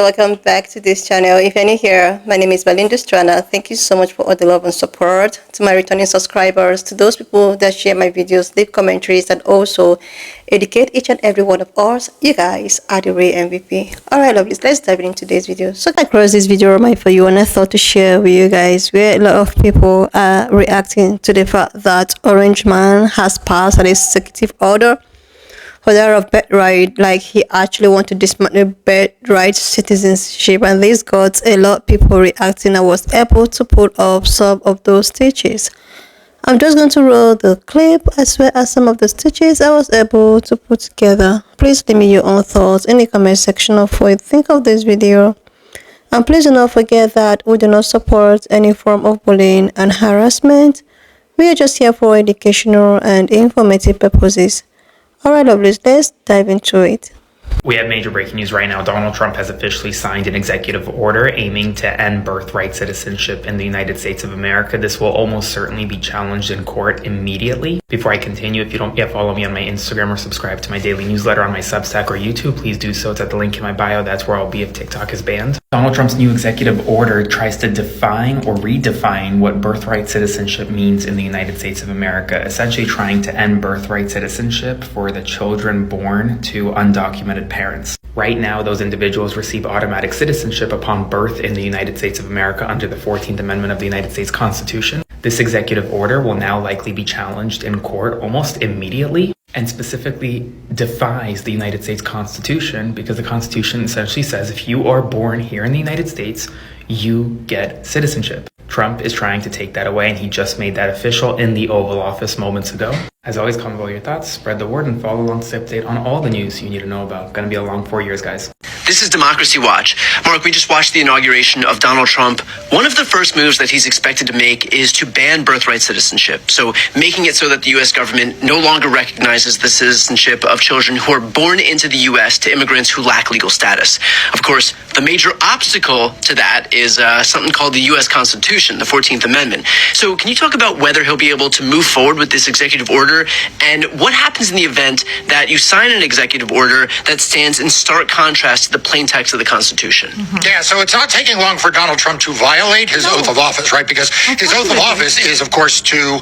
welcome back to this channel. If you're new here, my name is Belinda Strana. Thank you so much for all the love and support. To my returning subscribers, to those people that share my videos, leave commentaries, and also educate each and every one of us, you guys are the real MVP. Alright, lovelies, let's dive into today's video. So I crossed this video right for you, and I thought to share with you guys where a lot of people are reacting to the fact that Orange Man has passed an executive order of birthright, like he actually want to dismantle birthright citizenship, and this got a lot of people reacting. I was able to put up some of those stitches. I'm just going to roll the clip as well as some of the stitches I was able to put together. Please leave me your own thoughts in the comment section of what you think of this video, and please do not forget that we do not support any form of bullying and harassment. We are just here for educational and informative purposes. Alright, lovelies, let's dive into it. We have major breaking news right now. Donald Trump has officially signed an executive order aiming to end birthright citizenship in the United States of America. This will almost certainly be challenged in court immediately. Before I continue, if you don't yet follow me on my Instagram or subscribe to my daily newsletter on my Substack or YouTube, please do so. It's at the link in my bio. That's where I'll be if TikTok is banned. Donald Trump's new executive order tries to define or redefine what birthright citizenship means in the United States of America, essentially trying to end birthright citizenship for the children born to undocumented parents. Right now, those individuals receive automatic citizenship upon birth in the United States of America under the 14th Amendment of the United States Constitution. This executive order will now likely be challenged in court almost immediately, and specifically defies the United States Constitution, because the Constitution essentially says if you are born here in the United States, you get citizenship. Trump is trying to take that away, and he just made that official in the Oval Office moments ago. As always, comment below your thoughts, spread the word, and follow along to stay update on all the news you need to know about. Gonna be a long 4 years, guys. This is Democracy Watch. Mark, we just watched the inauguration of Donald Trump. One of the first moves that he's expected to make is to ban birthright citizenship. So making it so that the U.S. government no longer recognizes the citizenship of children who are born into the U.S. to immigrants who lack legal status. Of course, the major obstacle to that is something called the U.S. Constitution, the 14th Amendment. So can you talk about whether he'll be able to move forward with this executive order, and what happens in the event that you sign an executive order that stands in stark contrast to the plain text of the Constitution? Yeah, so it's not taking long for Donald Trump to violate his oath of office, right? Because his oath of office is, of course, to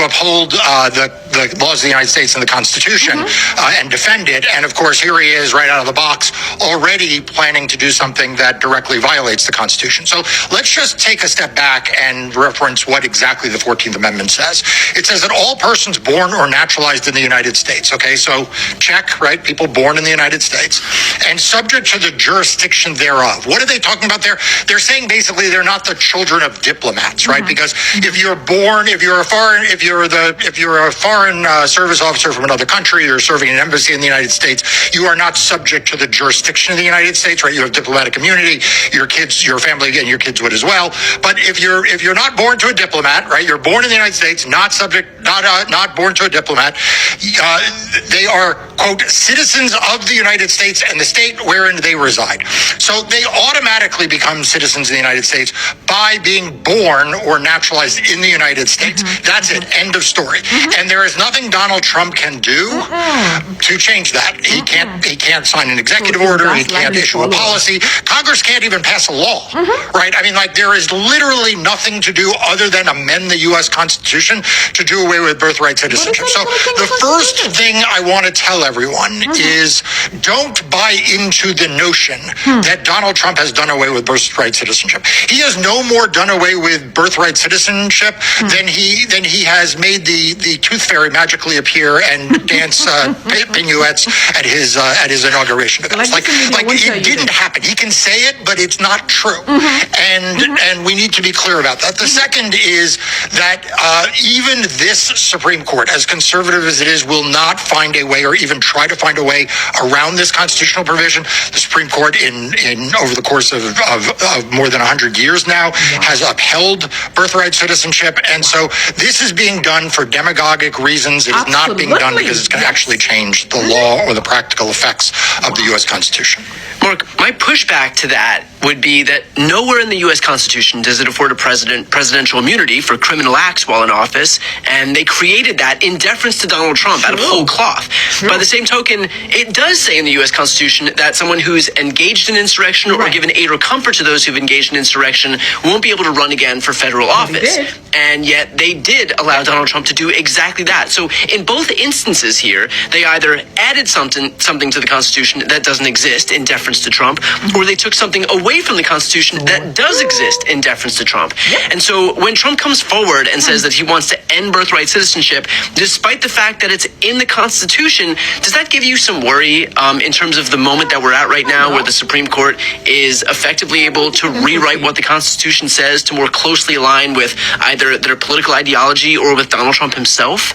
uphold the laws of the United States and the Constitution and defend it. And of course, here he is right out of the box already planning to do something that directly violates the Constitution. So let's just take a step back and reference what exactly the 14th Amendment says. It says that all persons born or naturalized in the United States, okay, so check, right, people born in the United States, and subject to the jurisdiction thereof. What are they talking about there? They're saying basically they're not the children of diplomats, right? Because if you're born, if you're a foreign service officer from another country, you're serving in an embassy in the United States, you are not subject to the jurisdiction of the United States, right? You have diplomatic immunity. Your kids, your family, and your kids would as well. But if you're not born to a diplomat, right? You're born in the United States, not born to a diplomat. They are, quote, citizens of the United States and the state wherein they reside. So they automatically become citizens of the United States by being born or naturalized in the United States. That's it. End of story. And there is nothing Donald Trump can do to change that. He can't sign an executive order. He can't issue a policy. Congress can't even pass a law, right? I mean, like, there is literally nothing to do other than amend the U.S. Constitution to do away with birthright citizenship. So the first thing I want to tell everyone is don't buy into the notion that Donald Trump has done away with birthright citizenship. He has no more done away with birthright citizenship than he has made the tooth fairy magically appear and dance pirouettes at his inauguration. Like it didn't happen. He can say it, but it's not true. And we need to be clear about that. The second is that even this Supreme Court, as conservative as it is, will not find a way or even try to find a way around this constitutional provision. The Supreme Court in over the course of more than 100 years now has upheld birthright citizenship. And so this is being done for demagogic reasons. It is not being done because it's going to actually change the law or the practical effects of the U.S. Constitution. Mark, my pushback to that would be that nowhere in the U.S. Constitution does it afford a presidential immunity for criminal acts while in office, and they created that in deference to Donald Trump out of whole cloth. By the same token, it does say in the U.S. Constitution that someone anyone who's engaged in insurrection or given aid or comfort to those who've engaged in insurrection won't be able to run again for federal office. And yet they did allow Donald Trump to do exactly that. So in both instances here, they either added something to the Constitution that doesn't exist in deference to Trump, or they took something away from the Constitution that does exist in deference to Trump. And so when Trump comes forward and says that he wants to end birthright citizenship, despite the fact that it's in the Constitution, does that give you some worry in terms of the moment that we're at right now, where the Supreme Court is effectively able to rewrite what the Constitution says to more closely align with either their political ideology or with Donald Trump himself?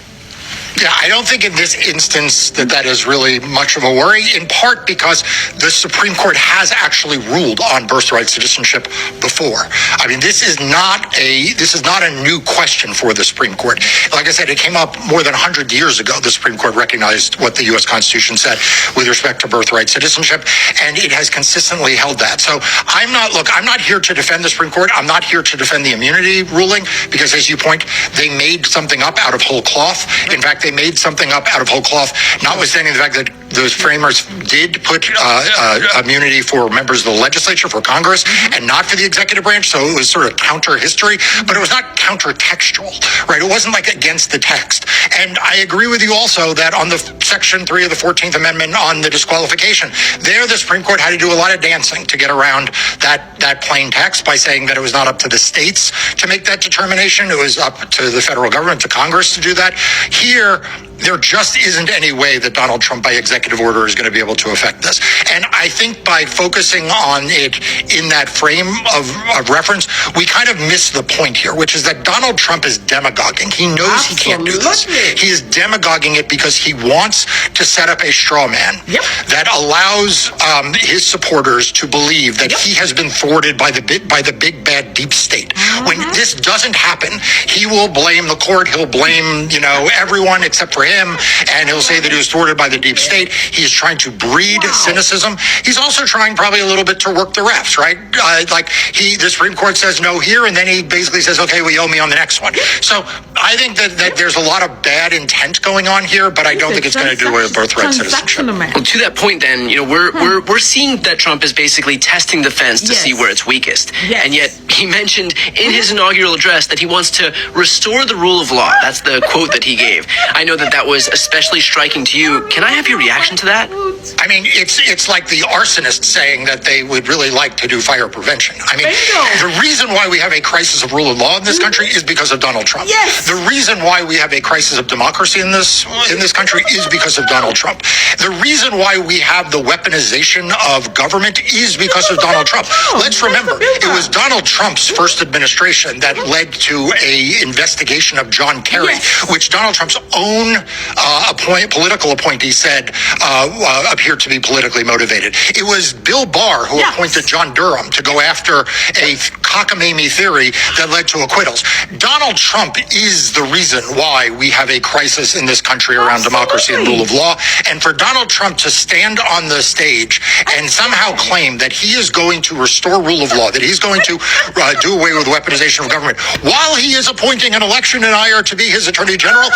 Yeah, I don't think in this instance that is really much of a worry, in part because the Supreme Court has actually ruled on birthright citizenship before. I mean, this is not a new question for the Supreme Court. Like I said, it came up more than 100 years ago. The Supreme Court recognized what the U.S. Constitution said with respect to birthright citizenship, and it has consistently held that. So I'm not here to defend the Supreme Court. I'm not here to defend the immunity ruling, because as you point, they made something up out of whole cloth. In fact, they made something up out of whole cloth, notwithstanding the fact that those framers did put immunity for members of the legislature, for Congress, and not for the executive branch. So it was sort of counter history, but it was not counter textual, right? It wasn't like against the text. And I agree with you also that on the Section 3 of the 14th Amendment on the disqualification, there the Supreme Court had to do a lot of dancing to get around that plain text by saying that it was not up to the states to make that determination. It was up to the federal government, to Congress, to do that. Here, there just isn't any way that Donald Trump, by executive order, is going to be able to affect this. And I think by focusing on it in that frame of reference, we kind of miss the point here, which is that Donald Trump is demagoguing. He knows he can't do this. He is demagoguing it because he wants to set up a straw man that allows his supporters to believe that he has been thwarted by the big bad deep state. When this doesn't happen, he will blame the court. He'll blame everyone except for him, and he'll say that he was thwarted by the deep state. He's trying to breed cynicism. He's also trying probably a little bit to work the refs, right? The Supreme Court says no here, and then he basically says, okay, well, you owe me on the next one. So I think that there's a lot of bad intent going on here, but I don't think it's going to do away with birthright citizenship. Well, to that point, then, we're seeing that Trump is basically testing the fence to see where it's weakest. And yet he mentioned in his inaugural address that he wants to restore the rule of law. That's the quote that he gave. I know that was especially striking to you. Can I have your reaction to that? I mean, it's like the arsonist saying that they would really like to do fire prevention. I mean, the reason why we have a crisis of rule of law in this country is because of Donald Trump. The reason why we have a crisis of democracy in this country is because of Donald Trump. The reason why we have the weaponization of government is because of Donald Trump. Let's remember, it was Donald Trump's first administration that led to a investigation of John Kerry, which Donald Trump's own political appointee said appeared to be politically motivated. It was Bill Barr who appointed John Durham to go after a cockamamie theory that led to acquittals. Donald Trump is the reason why we have a crisis in this country around democracy and rule of law. And for Donald Trump to stand on the stage and somehow claim that he is going to restore rule of law, that he's going to do away with weaponization of government, while he is appointing an election denier to be his attorney general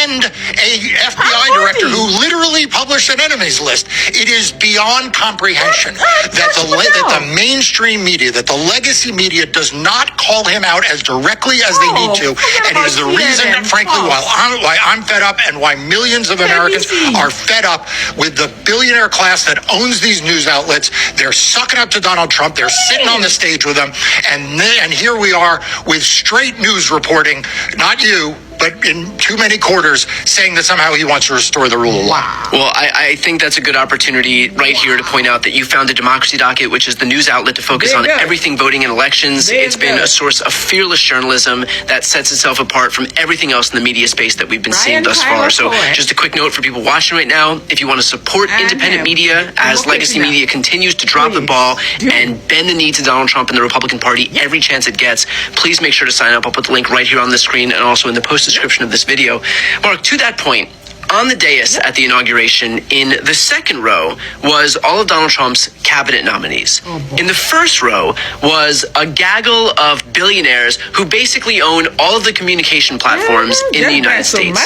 and a FBI director who literally published an enemies list, it is beyond comprehension that the mainstream media, that the legacy media does not call him out as directly as they need to. And it is the reason, frankly, why I'm fed up and why millions of Americans are fed up with the billionaire class that owns these news outlets. They're sucking up to Donald Trump. They're sitting on the stage with him. And here we are with straight news reporting, not you, but in too many quarters, saying that somehow he wants to restore the rule of law. Well, I think that's a good opportunity right here to point out that you founded Democracy Docket, which is the news outlet to focus on everything voting and elections. It's been a source of fearless journalism that sets itself apart from everything else in the media space that we've been seeing thus far. So just a quick note for people watching right now, if you want to support independent media as legacy media continues to drop the ball and bend the knee to Donald Trump and the Republican Party every chance it gets, please make sure to sign up. I'll put the link right here on the screen and also in the post description of this video. Mark, to that point, On the dais at the inauguration, in the second row, was all of Donald Trump's cabinet nominees. In the first row was a gaggle of billionaires who basically own all of the communication platforms in the United States.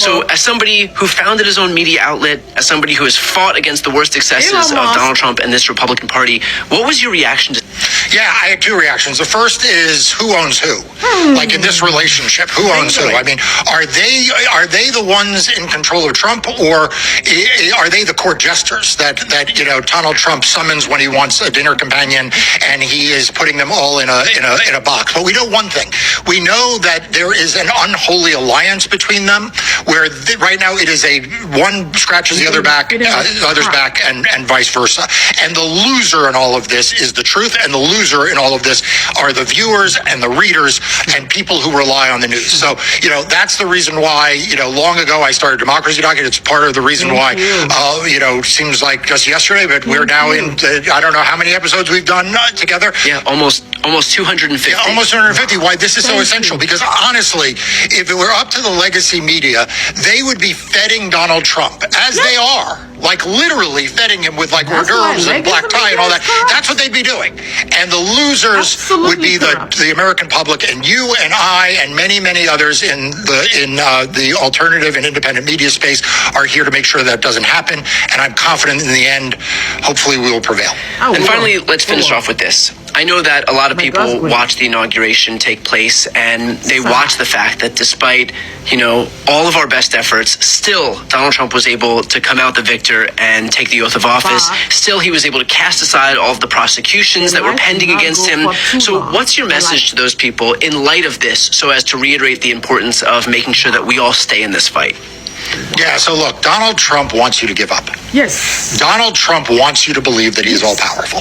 So as somebody who founded his own media outlet, as somebody who has fought against the worst excesses of Donald Trump and this Republican Party, what was your reaction to? Yeah, I had two reactions. The first is who owns who? Like in this relationship, who owns who? I mean, are they the ones in control of Trump, or are they the court jesters that Donald Trump summons when he wants a dinner companion, and he is putting them all in a box? But we know one thing: we know that there is an unholy alliance between them, where right now it is a one scratches the other back, other's back, and vice versa. And the loser in all of this is the truth, and the loser in all of this are the viewers and the readers and people who rely on the news. So, that's the reason why, long ago I started Democracy Docket. It's part of the reason why, seems like just yesterday, but we're now in, I don't know how many episodes we've done together. Yeah, almost 250. Yeah, almost 250. Why this is so essential? Because honestly, if it were up to the legacy media, they would be feting Donald Trump, as they are. Like literally feting him with like hors d'oeuvres and black tie and all that. That's what they'd be doing. And the losers would be the American public, and you and I and many, many others in the alternative and independent media space are here to make sure that doesn't happen. And I'm confident in the end, hopefully we will prevail. And finally, let's finish off with this. I know that a lot of people watch the inauguration take place, and they watch the fact that despite, all of our best efforts, still Donald Trump was able to come out the victor and take the oath of office. Still, he was able to cast aside all of the prosecutions that were pending against him. So what's your message to those people in light of this, so as to reiterate the importance of making sure that we all stay in this fight? Yeah, so look, Donald Trump wants you to give up. Yes. Donald Trump wants you to believe that he's all powerful.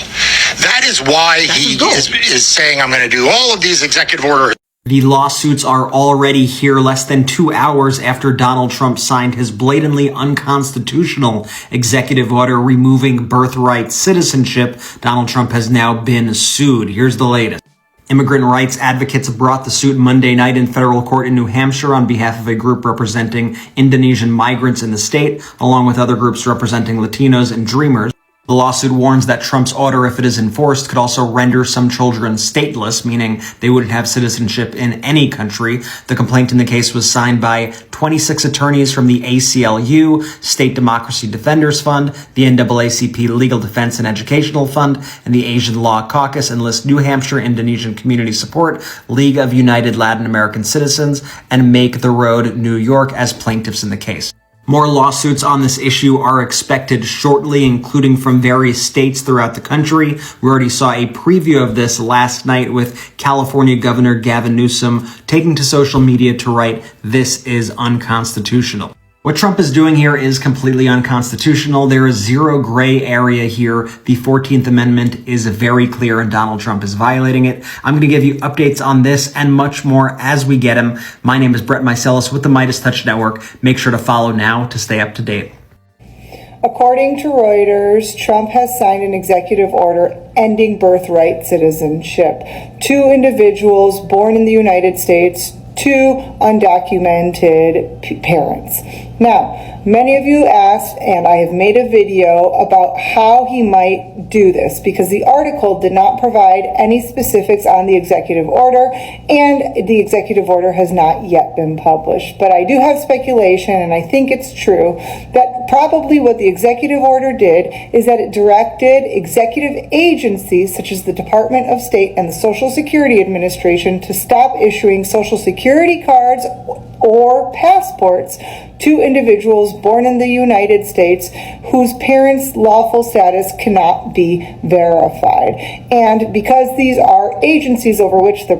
That is why he is saying, I'm going to do all of these executive orders. The lawsuits are already here less than 2 hours after Donald Trump signed his blatantly unconstitutional executive order removing birthright citizenship. Donald Trump has now been sued. Here's the latest. Immigrant rights advocates brought the suit Monday night in federal court in New Hampshire on behalf of a group representing Indonesian migrants in the state, along with other groups representing Latinos and Dreamers. The lawsuit warns that Trump's order, if it is enforced, could also render some children stateless, meaning they wouldn't have citizenship in any country. The complaint in the case was signed by 26 attorneys from the ACLU, State Democracy Defenders Fund, the NAACP Legal Defense and Educational Fund, and the Asian Law Caucus, and list New Hampshire Indonesian Community Support, League of United Latin American Citizens, and Make the Road New York as plaintiffs in the case. More lawsuits on this issue are expected shortly, including from various states throughout the country. We already saw a preview of this last night with California Governor Gavin Newsom taking to social media to write, "This is unconstitutional." What Trump is doing here is completely unconstitutional. There is zero gray area here. The 14th Amendment is very clear and Donald Trump is violating it. I'm going to give you updates on this and much more as we get them. My name is Brett Meiselas with the Midas Touch Network. Make sure to follow now to stay up to date. According to Reuters, Trump has signed an executive order ending birthright citizenship. 2 individuals born in the United States, 2 undocumented parents. Now, many of you asked, and I have made a video about how he might do this, because the article did not provide any specifics on the executive order, and the executive order has not yet been published. But I do have speculation, and I think it's true, that probably what the executive order did is that it directed executive agencies such as the Department of State and the Social Security Administration to stop issuing Social Security cards or passports to individuals born in the United States whose parents' lawful status cannot be verified. And because these are agencies over which the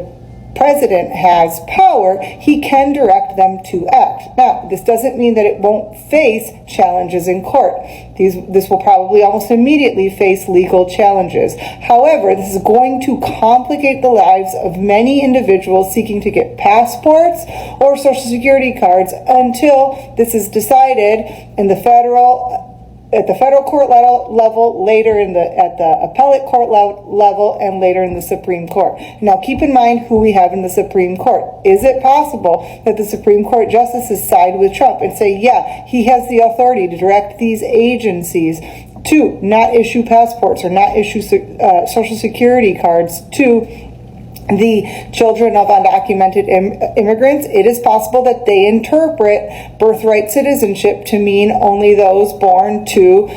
president has power, he can direct them to act. Now, this doesn't mean that it won't face challenges in court. This will probably almost immediately face legal challenges. However, this is going to complicate the lives of many individuals seeking to get passports or Social Security cards until this is decided in the federal at the federal court level, later at the appellate court level, and later in the Supreme Court. Now, keep in mind who we have in the Supreme Court. Is it possible that the Supreme Court justices side with Trump and say, yeah, he has the authority to direct these agencies to not issue passports or not issue Social Security cards to the children of undocumented immigrants? It is possible that they interpret birthright citizenship to mean only those born to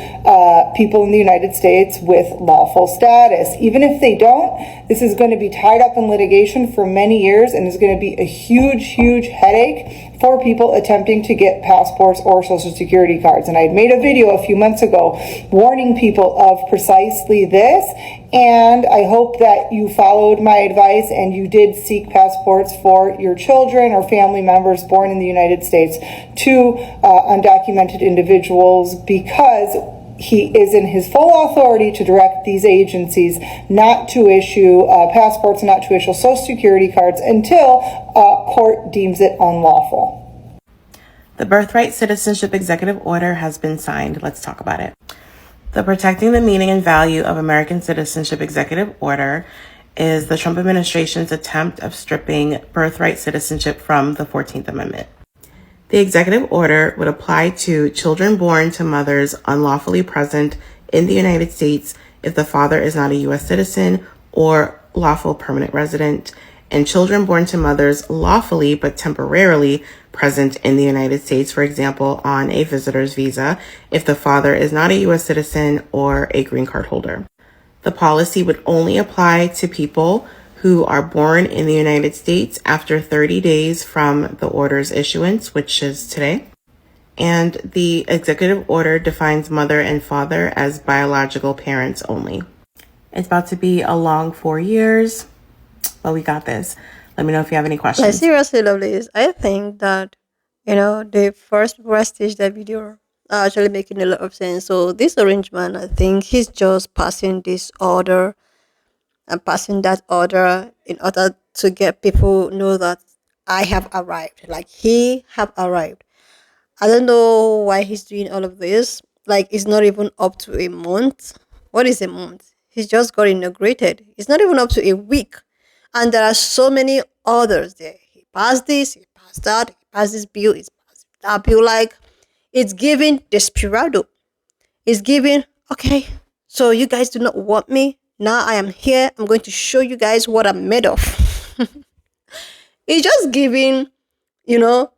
people in the United States with lawful status. Even if they don't, this is going to be tied up in litigation for many years and is going to be a huge headache for people attempting to get passports or Social Security cards. And I made a video a few months ago warning people of precisely this, and I hope that you followed my advice and you did seek passports for your children or family members born in the United States to undocumented individuals, because he is in his full authority to direct these agencies not to issue passports, not to issue Social Security cards until court deems it unlawful. The Birthright Citizenship Executive Order has been signed. Let's talk about it. The Protecting the Meaning and Value of American Citizenship Executive Order is the Trump administration's attempt of stripping birthright citizenship from the 14th Amendment. The executive order would apply to children born to mothers unlawfully present in the United States if the father is not a U.S. citizen or lawful permanent resident, and children born to mothers lawfully but temporarily present in the United States, for example, on a visitor's visa, if the father is not a U.S. citizen or a green card holder. The policy would only apply to people who are born in the United States after 30 days from the order's issuance, which is today. And the executive order defines mother and father as biological parents only. It's about to be a long 4 years, but we got this. Let me know if you have any questions. Like, seriously, lovelies, I think that, the first people that staged that video are actually making a lot of sense. So this orange man, I think he's just passing this order and passing that order in order to get people know that I have arrived. Like, he have arrived. I don't know why he's doing all of this. Like, it's not even up to a month. What is a month? He's just got inaugurated. It's not even up to a week. And there are so many others there. He passed this, he passed that, he passed this bill, he passed that bill. Like, it's giving desperado. It's giving, okay, so you guys do not want me. Now I am here. I'm going to show you guys what I'm made of. It's just giving, when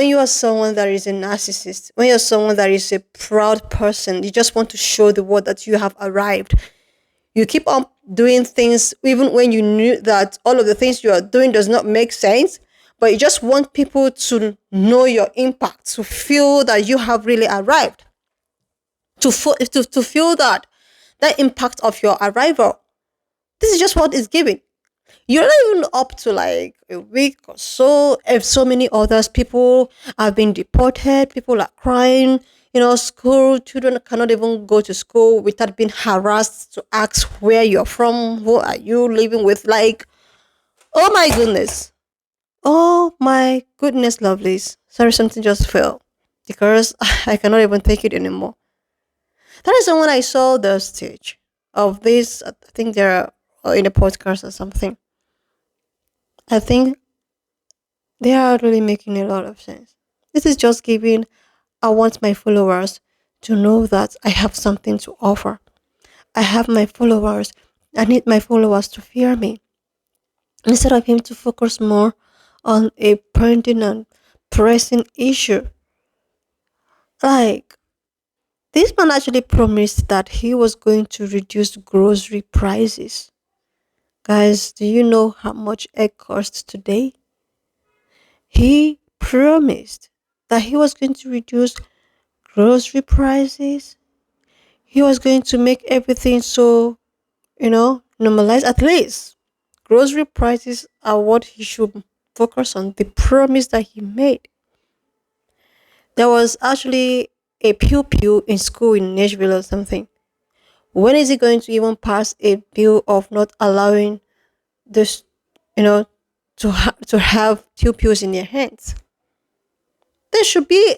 you are someone that is a narcissist, when you're someone that is a proud person, you just want to show the world that you have arrived. You keep on doing things even when you knew that all of the things you are doing does not make sense, but you just want people to know your impact, to feel that you have really arrived, to feel that impact of your arrival. This is just what it's giving. You're not even up to like a week or so. If so many others, people have been deported, people are crying. School children cannot even go to school without being harassed to ask where you're from, who are you living with. Like, oh my goodness. Oh my goodness, lovelies. Sorry, something just fell because I cannot even take it anymore. That is when I saw the stage of this. I think they're in a podcast or something. I think they are really making a lot of sense. This is just giving. I want my followers to know that I have something to offer. I have my followers. I need my followers to fear me. Instead of him to focus more on a pending and pressing issue. Like, this man actually promised that he was going to reduce grocery prices. Guys, do you know how much egg costs today? He promised that he was going to reduce grocery prices. He was going to make everything so, normalized. At least grocery prices are what he should focus on. The promise that he made. There was actually a pew in school in Nashville or something. When is he going to even pass a bill of not allowing this, to have pews in their hands? There should be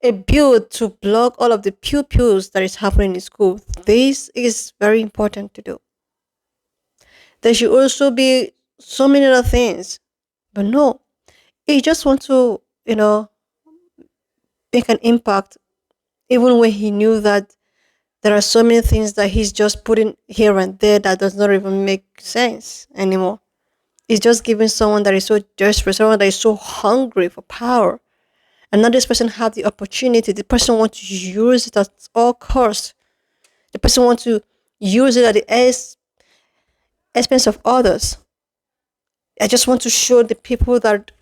a bill to block all of the pew-pews that is happening in school. This is very important to do. There should also be so many other things. But no, he just want to, make an impact, even when he knew that there are so many things that he's just putting here and there that does not even make sense anymore. He's just giving someone that is so desperate, someone that is so hungry for power. And now this person have the opportunity. The person wants to use it at all costs. The person wants to use it at the expense of others. I just want to show the people that,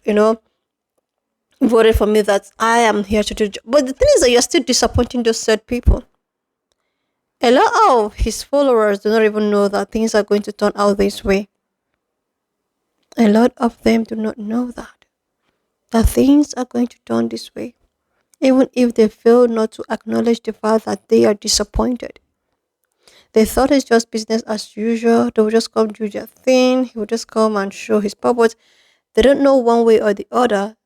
voted for me that I am here to do. But the thing is that you're still disappointing those said people. A lot of his followers do not even know that things are going to turn out this way. A lot of them do not know that things are going to turn this way. Even if they fail not to acknowledge the fact that they are disappointed. They thought it's just business as usual. They will just come do their thing. He will just come and show his purpose. They don't know one way or the other.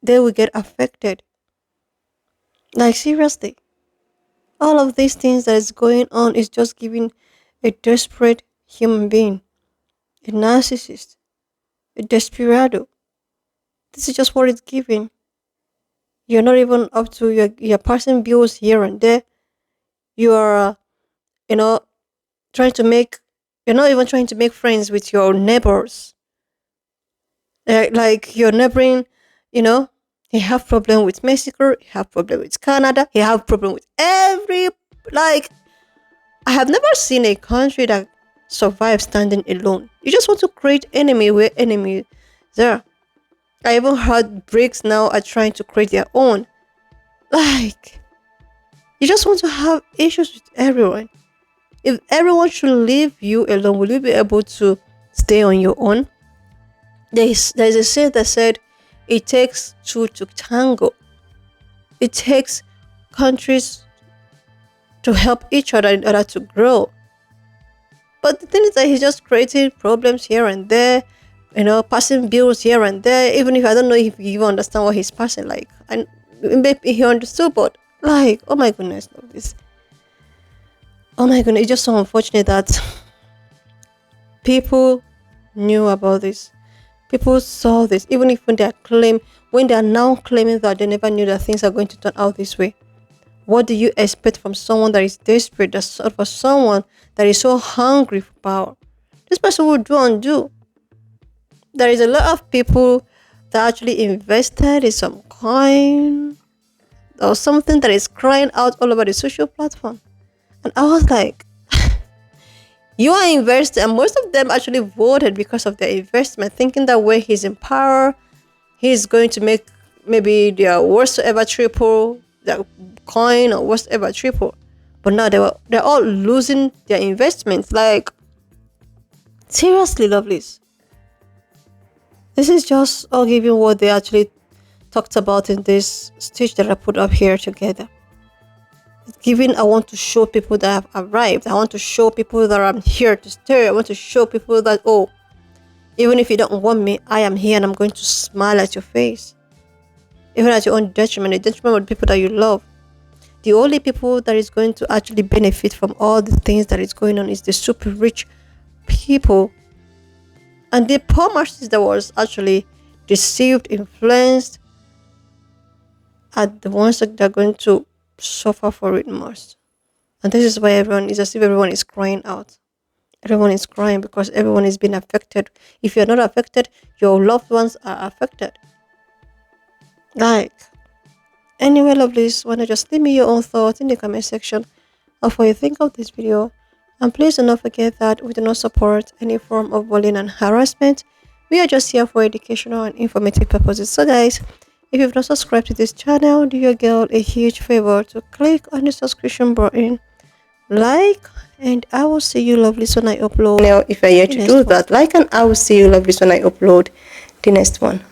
They will get affected. Like seriously. All of these things that is going on is just giving a desperate human being, a narcissist, a desperado. This is just what it's giving. You're not even up to your passing bills here and there. You are, trying to make. You're not even trying to make friends with your neighbors. Like your neighboring, he have problem with Mexico. He have problem with Canada. He have problem with every. Like, I have never seen a country that survives standing alone. You just want to create enemy where enemy there. I even heard BRICS now are trying to create their own. Like, you just want to have issues with everyone. If everyone should leave you alone, will you be able to stay on your own? There's a saying that said, it takes two to tango. It takes countries to help each other in order to grow. But the thing is that he's just creating problems here and there, passing bills here and there, even if I don't know if you even understand what he's passing, like, and maybe he understood, but like, oh my goodness, no, this, oh my goodness, it's just so unfortunate that people knew about this. People saw this, even if when they are now claiming that they never knew that things are going to turn out this way. What do you expect from someone that is desperate, for someone that is so hungry for power? This person will do and do. There is a lot of people that actually invested in some coin or something that is crying out all over the social platform. And I was like, you are invested, and most of them actually voted because of their investment, thinking that when he's in power, he's going to make maybe their worst ever triple, their coin or worst ever triple. But now they're all losing their investments. Like, seriously, lovelies. This is just all giving what they actually talked about in this stitch that I put up here together. Giving, I want to show people that have arrived. I want to show people that I'm here to stay. I want to show people that, oh, even if you don't want me, I am here and I'm going to smile at your face. Even at your own detriment, the detriment of the people that you love. The only people that is going to actually benefit from all the things that is going on is the super rich people. And the poor masses that was actually deceived, influenced, are the ones that are going to suffer for it most. And this is why everyone is as if everyone is crying out. Everyone is crying because everyone is being affected. If you're not affected, your loved ones are affected. Like, anyway, lovelies, wanna just leave me your own thoughts in the comment section of what you think of this video. And please do not forget that we do not support any form of bullying and harassment. We are just here for educational and informative purposes. So guys, if you've not subscribed to this channel, do your girl a huge favor to click on the subscription button, like, and I will see you lovelies when I upload. Now, if you're here to do that, like, and I will see you lovelies when I upload the next one.